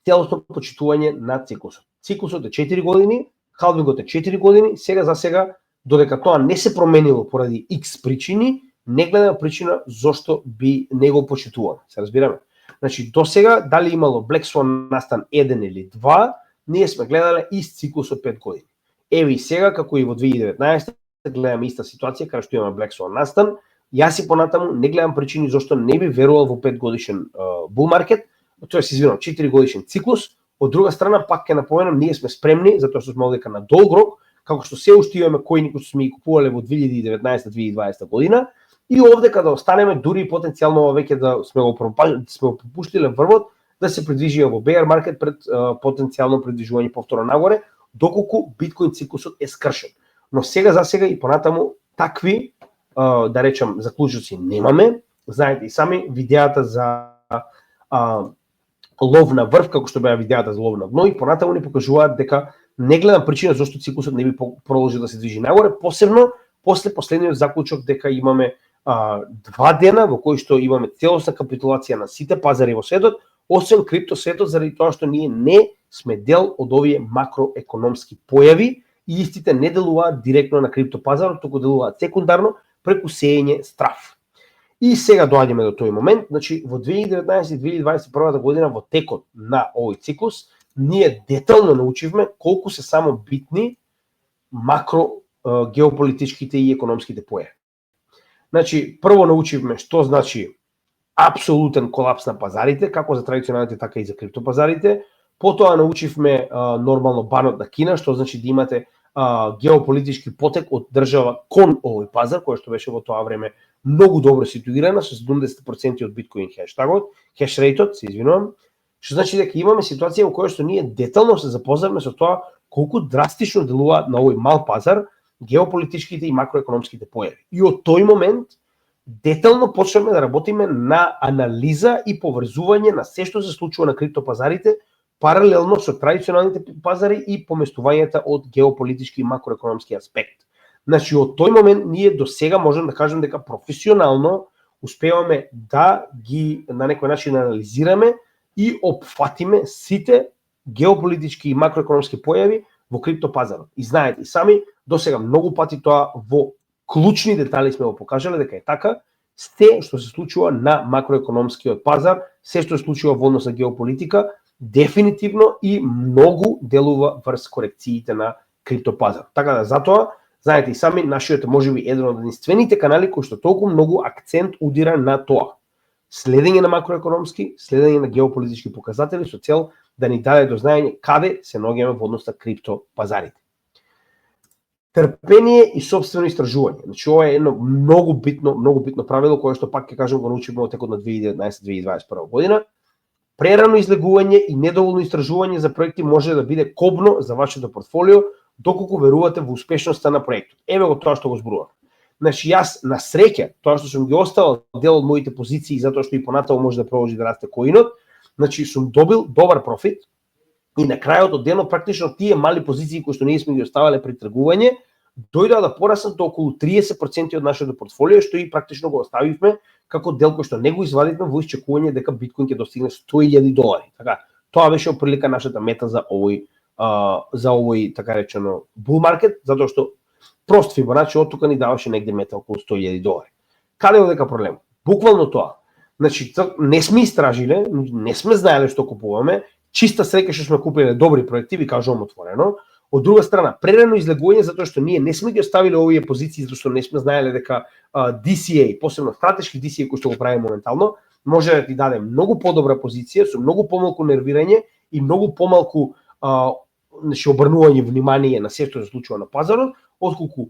целосно почитување на циклусот. Циклусот е 4 години, халвингот е 4 години, сега за сега, додека тоа не се променило поради X причини, не гледаме причина зошто би не го почитуваме. Се разбираме? Значи, до сега, дали имало Black Swan настан 1 или 2, ние сме гледале ист циклус од 5 години. Еви сега, како и во 2019, гледаме иста ситуација, каде што имаме Black Swan настан, јас и понатаму не гледам причини зашто не би верувал во 5 годишен bull market, тоа се извинувам 4 годишен циклус. Од друга страна пак ќе напоменам, ние сме спремни затоа што сме одека на долг рок, како што се уште имаме коини кои сме ги купувале во 2019-2020 година и овде кога останеме дури потенцијално веќе да сме го пропуштиле врвот да се придвижиме во bear market пред потенцијално придвижување повторно нагоре, доколку биткоин циклусот е скршен. Но сега за сега и понатаму такви да речам заклучоци немаме. Знаете и сами видеата за лов на врв, како што беа видеата за лов на дно, и понатаму ни покажуваат дека не гледам причина зашто циклусот не би продолжил да се движи нагоре, посебно после последниот заклучок дека имаме 2 дена во кои што имаме целосна капитулација на сите пазари во светот, освен криптосветот, заради тоа што ние не сме дел од овие макроекономски појави и истите не делуваат директно на криптопазарот, туку делуваат секундарно преку сеење страв. И сега доаѓаме до тој момент, значи во 2019-2021 година во текот на овој циклус ние детално научивме колку се само битни макро геополитичките и економските појави. Значи, прво научивме што значи апсолутен колапс на пазарите, како за традиционалните, така и за криптопазарите. Потоа научивме нормално банот на Кина, што значи да имате геополитички потек од држава кон овој пазар, кој што беше во тоа време многу добро ситуирана со 70% од биткоин хештагот, хешрейтот, се извинувам, што значи дека имаме ситуација во која што ние детално се запознавме со тоа колку драстично делуваат на овој мал пазар геополитичките и макроекономските појави. И од тој момент детално почнеме да работиме на анализа и поврзување на се што се случува на криптопазарите паралелно со традиционалните пазари и поместувањата од геополитички и макроекономски аспект. Значи, од тој момент ние до сега можем да кажем дека професионално успеваме да ги на некој начин анализираме и опфатиме сите геополитички и макроекономски појави во криптопазарот. И знаете и сами, до сега многу пати тоа во клучни детали сме го покажале дека е така, се што се случува на макроекономскиот пазар, се што се случува во однос на геополитика, дефинитивно и многу делува врз корекциите на криптопазар. Така да затоа, знаете и сами, нашиот можеби еден од единствените канали кој што толку многу акцент удира на тоа. Следење на макроекономски, следење на геополитички показатели со цел да ни даде до знаење каде се наоѓаме во однос на криптопазарите. Трпение и собствено истражување. Значи, ова е едно многу битно правило кое што пак ќе кажам го научивме во текот на 2019-2021 година. Прерано излегување и недоволно истражување за проекти може да биде кобно за вашето портфолио доколку верувате во успешноста на проектот. Еве го тоа што го зборувам. Значи, јас на среќа, тоа што сум ги оставил дел од моите позиции затоа што и понатаму може да продолжи да расте коинот, значи сум добил добар профит и на крајот од денот практично тие мали позиции кои што ние сме ги оставале при тргување дојдоа да пораснат до околу 30% од нашето портфолио, што и практично го оставивме како дел кој што не го извадивме во исчекување дека биткоин ќе достигне $100,000. Така, тоа беше оприлика нашата мета за овој така речено bull market, затоа што прост Фибоначи од тука ни даваше негде мета околу $100,000. Каде е дека проблем? Буквално тоа. Значи, не сме истражиле, не сме знаеле што купуваме, чиста среќа што сме купиле добри проекти, ви кажувам отворено. Од друга страна, прерано излегување затоа што ние не сме ги оставиле овие позиции затоа што не сме знаеле дека DCA, посебно стратешки DCA кој што го прави моментално, може да ти даде многу подобра позиција со многу помалку нервирање и многу помалку обрнување внимание на се што се случува на пазарот, отколку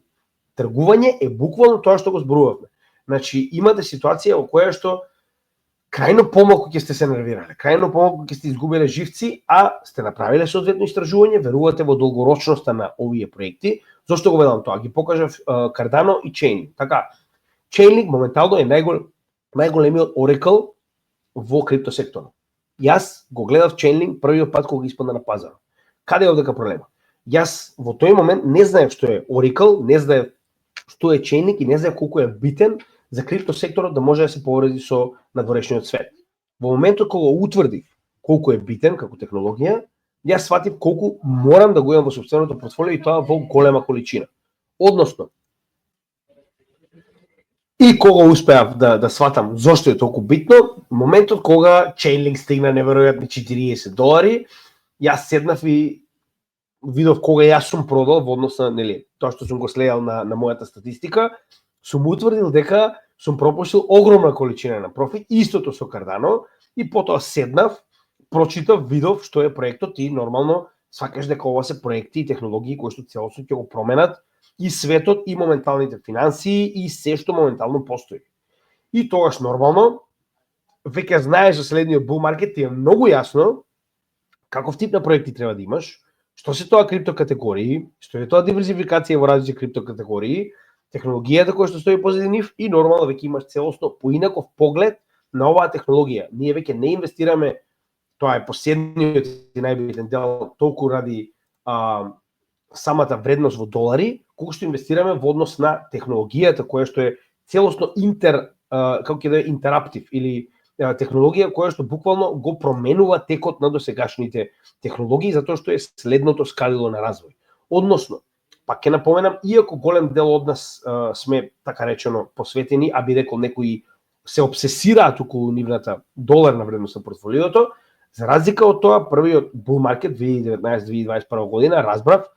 тргување е буквално тоа што го зборувавме. Значи, имате ситуација во која што крајно помалку ќе сте се нервирале, крајно помалку ќе сте изгубиле живци, а сте направиле соодветно истражување, верувате во долгорочноста на овие проекти. Зошто го велам тоа? Ги покажав Cardano и Chainlink. Така, Chainlink моментално е најголемиот Oracle во криптосекторот. Јас го гледав Chainlink првиот пат кога ги испадна на пазарот. Каде е овдека проблема? Јас во тој момент не знаев што е Oracle, не знаев што е Chainlink и не знаев колку е битен за криптосекторот да може да се поврзи со надворешниот свет. Во моментот кога утврдив колку е битен како технологија, јас сватив колку морам да го имам во сопственото портфолио и тоа во голема количина. Односно, и кога успеав да сватам зошто е толку битно, моментот кога Chainlink стигна неверојатни $40, јас седнав и видов кога јас сум продал во однос на тоа што сум го следел на мојата статистика, сум утврдил дека сум пропуштил огромна количина на профит, истото со Cardano, и потоа седнав, прочитав, видов што е проектот и нормално свакаш дека ова се проекти и технологии кои што целосно ќе го променат и светот и моменталните финансии и се што моментално постои. И тогаш нормално веќе знаеш за следниот bull market ти е многу јасно каков тип на проекти треба да имаш, што се тоа криптокатегории, што е тоа диверзификација во различни криптокатегории, технологијата која што стои позади нив и нормално веќе имаш целосно поинаков поглед на оваа технологија. Ние веќе не инвестираме, тоа е последниот и најбитен дел, толку ради самата вредност во долари, колку што инвестираме во однос на технологијата која што е целосно како ќе да е интераптив или технологија која што буквално го променува текот на досегашните технологии затоа што е следното скалило на развој. Односно, пак ќе напоменам, иако голем дел од нас сме така речено посветени, а би рекол некои се обсесираат околу нивната доларна вредност на портфолиото, за разлика од тоа, првиот bull market 2019-2021 година разбрав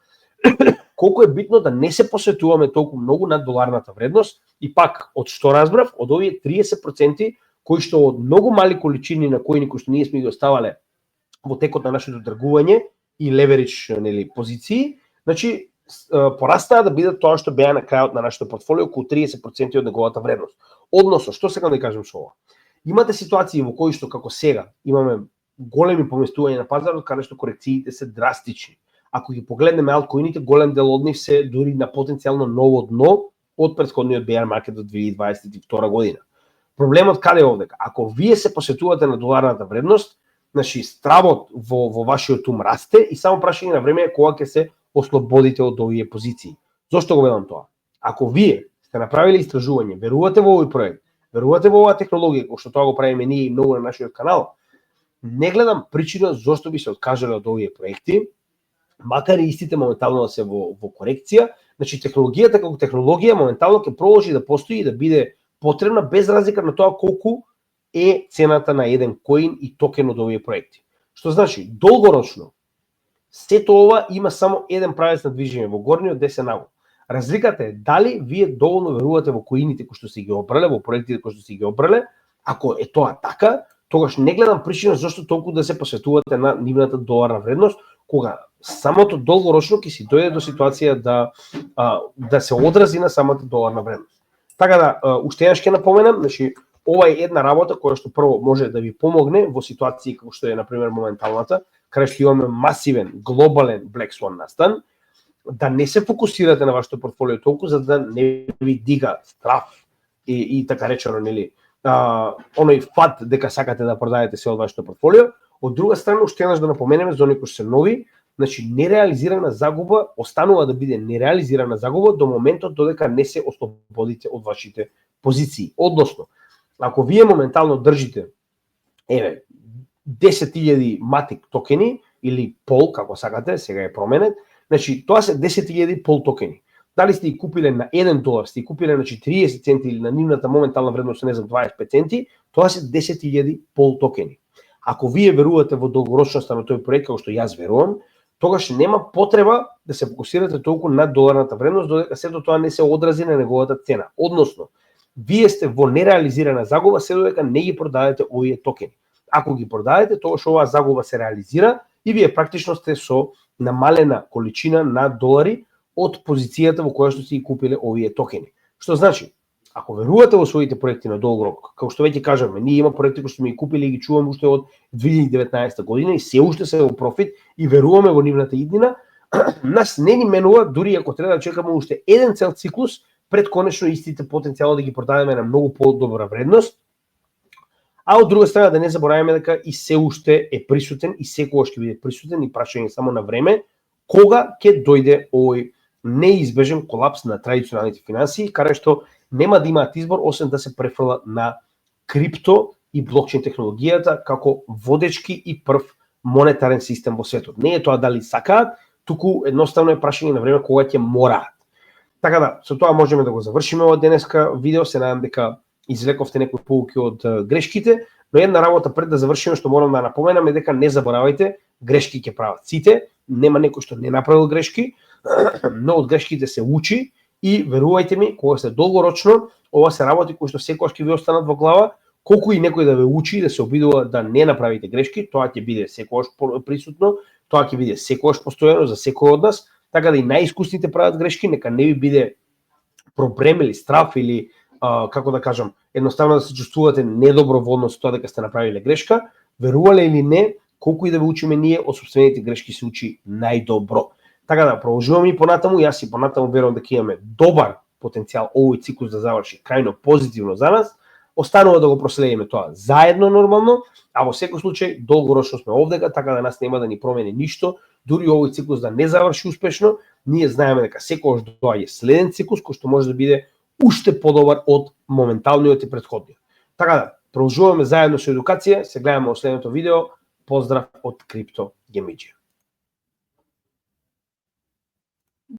колку е битно да не се посветуваме толку многу на доларната вредност и пак од што разбрав, од овие 30% кои што од многу мали количини на кои што ние сме ги оставале во текот на нашето тргување и леверидж позиции, значи порастаа да бидат тоа што беа на крајот на нашето портфолио околу 30% од неговата вредност. Односно, што сакам да кажам со ова? Имате ситуации во кои што како сега имаме големи поместувања на пазарот каде што корекциите се драстични, Ако ги погледнеме алткоините, голем дел од нив се дури на потенцијално ново дно од претходниот bear market од 2022 година. Проблемот каде е овде? Ако вие се посветувате на доларната вредност, значи стравот во вашиот ум расте и само прашање на време е кога ќе се ослободите од овие позиции. Зошто го велам тоа? Ако вие сте направиле истражување, верувате во овој проект, верувате во оваа технологија, кој што тоа го правиме ние и многу на нашиот канал, не гледам причина зошто би се откажале од овие проекти, макар и истите моментално да се во корекција. Значи технологијата како технологија моментално ќе продолжи да постои и да биде потребна без разлика на тоа колку е цената на еден коин и токен од овие проекти. Што значи, долгорочно, сето ова има само еден правец на движење во горниот десен агол. Разликата е дали вие доволно верувате во коините кои што се ги обрале, во проектите кои што се ги обрале. Ако е тоа така, тогаш не гледам причина зашто толку да се посветувате на нивната доларна вредност, кога самото долгорочно ќе си дојде до ситуација да се одрази на самата доларна вредност. Така да, уште еднаш ќе напоменам, значи ова е една работа која што прво може да ви помогне во ситуации како што е на пример моменталната, каде што имаме масивен глобален Black Swan настан, да не се фокусирате на вашето портфолио толку за да не ви дига страф и така речено, нели, оној фат дека сакате да продадете се од вашето портфолио. Од друга страна, уште еднаш да напоменеме за оние кои се нови, значи нереализирана загуба останува да биде нереализирана загуба до моментот додека не се ослободите од вашите позиции. Односно, ако вие моментално држите 10.000 Matic токени или пол, како сакате, сега е променет, значи тоа се 10.000 пол токени. Дали сте ги купиле на $1, сте ги купиле на 40 центи или на нивната моментална вредност не знам 25 центи, тоа се 10.000 пол токени. Ако вие верувате во долгорочноста на тој проект, како што јас верувам, тогаш нема потреба да се фокусирате толку на доларната вредност, додека сето тоа не се одрази на неговата цена. Односно, вие сте во нереализирана загуба се додека не ги продадете овие токени. Ако ги продадете, тогаш оваа загуба се реализира и вие практично сте со намалена количина на долари од позицијата во која што си ги купиле овие токени. Што значи, ако верувате во своите проекти на долг рок, како што веќе кажаме, ние има проекти кои што ми ги купиле и ги чуваме уште од 2019 година и се уште се во профит и веруваме во нивната иднина, нас не ни менува дури ако треба да чекаме уште еден цел циклус пред конечно истите потенцијално да ги продадеме на многу подобра вредност. А од друга страна да не забораваме дека и се уште е присутен и секогаш ќе биде присутен и прашање само на време кога ќе дојде овој неизбежен колапс на традиционалните финансии, каде што нема да имаат избор освен да се префрлат на крипто и блокчейн технологијата како водечки и прв монетарен систем во светот. Не е тоа дали сакаат, туку едноставно е прашање на време кога ќе мораат. Така да, со тоа можеме да го завршиме од денеска видео, се надам дека извлековте некои поуки од грешките, но една работа пред да завршиме што морам да напоменам е дека не заборавајте, грешки ќе прават сите, нема некој што не направил грешки, но од грешките се учи и верувајте ми, кога се долгорочно, ова се работи кои што секогаш ќе ви останат во глава, колку и некој да ве учи да се обидува да не направите грешки, тоа ќе биде секогаш присутно, тоа ќе биде секогаш постојано за секој од нас, така да и најискусните прават грешки, нека не ви биде проблем или страф или како да кажам, едноставно да се чувствувате недобро во однос тоа дека сте направиле грешка, верувале или не, колку и да ве учиме ние, од собствените грешки се учи најдобро. Така да, продолжуваме и понатаму, јас и понатаму верувам дека имаме добар потенцијал овој циклус да заврши крајно позитивно за нас. Останува да го проследиме тоа заедно нормално, а во секој случај долгорочно сме овдека, така да нас нема да ни промени ништо, дури овој циклус да не заврши успешно, ние знаеме дека секогаш доаѓа следен циклус кој што може да биде уште подобар од моменталниот и претходниот. Така да, продолжуваме заедно со едукација, се гледаме во следното видео. Поздрав од Крипто Гемиџија.